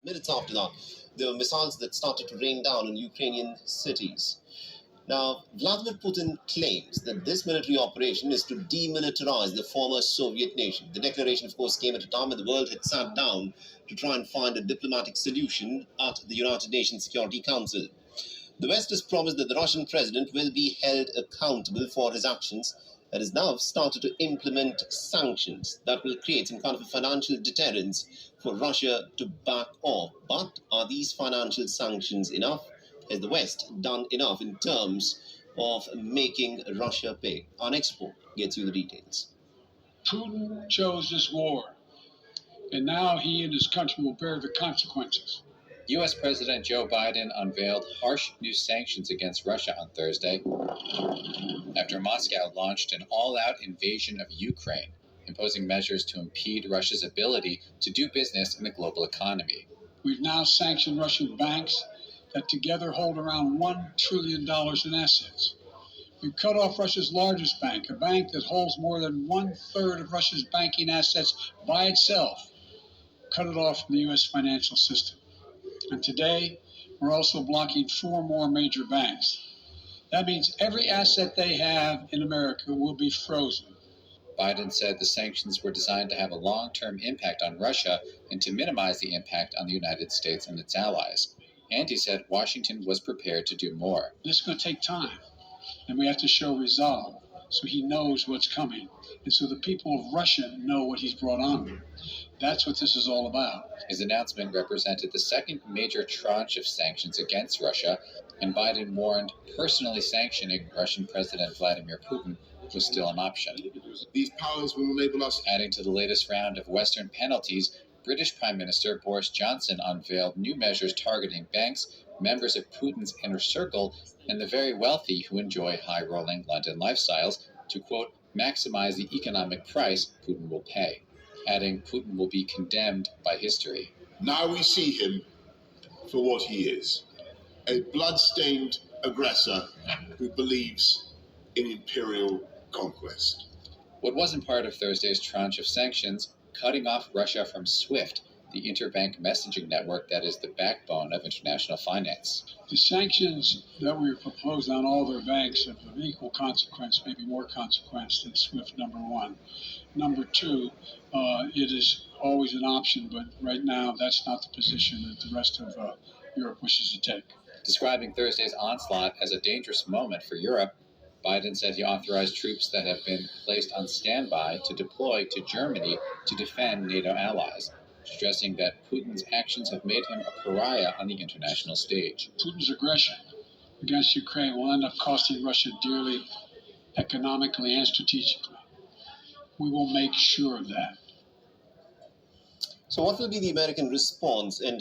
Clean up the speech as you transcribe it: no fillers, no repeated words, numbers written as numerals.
Minutes after that, there were missiles that started to rain down on Ukrainian cities. Now, Vladimir Putin claims that this military operation is to demilitarize the former Soviet nation. The declaration, of course, came at a time when the world had sat down to try and find a diplomatic solution at the United Nations Security Council. The West has promised that the Russian president will be held accountable for his actions and has now started to implement sanctions that will create some kind of a financial deterrence for Russia to back off. But are these financial sanctions enough? Has the West done enough in terms of making Russia pay? Our next report gets you the details. Putin chose this war, and now he and his country will bear the consequences. U.S. President Joe Biden unveiled harsh new sanctions against Russia on Thursday after Moscow launched an all-out invasion of Ukraine, imposing measures to impede Russia's ability to do business in the global economy. We've now sanctioned Russian banks that together hold around $1 trillion in assets. We've cut off Russia's largest bank, a bank that holds more than 1/3 of Russia's banking assets by itself, cut it off from the U.S. financial system. And today, we're also blocking 4 more major banks. That means every asset they have in America will be frozen. Biden said the sanctions were designed to have a long-term impact on Russia and to minimize the impact on the United States and its allies. And he said Washington was prepared to do more. This is going to take time, and we have to show resolve so he knows what's coming, and so the people of Russia know what he's brought on them. That's what this is all about. His announcement represented the second major tranche of sanctions against Russia, and Biden warned personally sanctioning Russian President Vladimir Putin was still an option. These powers will enable us. Adding to the latest round of Western penalties, British Prime Minister Boris Johnson unveiled new measures targeting banks, members of Putin's inner circle, and the very wealthy who enjoy high-rolling London lifestyles to, quote, maximize the economic price Putin will pay, adding Putin will be condemned by history. Now we see him for what he is, a blood-stained aggressor who believes in imperial conquest. What wasn't part of Thursday's tranche of sanctions, cutting off Russia from SWIFT, the interbank messaging network that is the backbone of international finance. The sanctions that we proposed on all their banks have of equal consequence, maybe more consequence than SWIFT, number one. Number two, it is always an option, but right now that's not the position that the rest of Europe wishes to take. Describing Thursday's onslaught as a dangerous moment for Europe, Biden said he authorized troops that have been placed on standby to deploy to Germany to defend NATO allies, stressing that Putin's actions have made him a pariah on the international stage. Putin's aggression against Ukraine will end up costing Russia dearly, economically and strategically. We will make sure of that. So, what will be the American response, and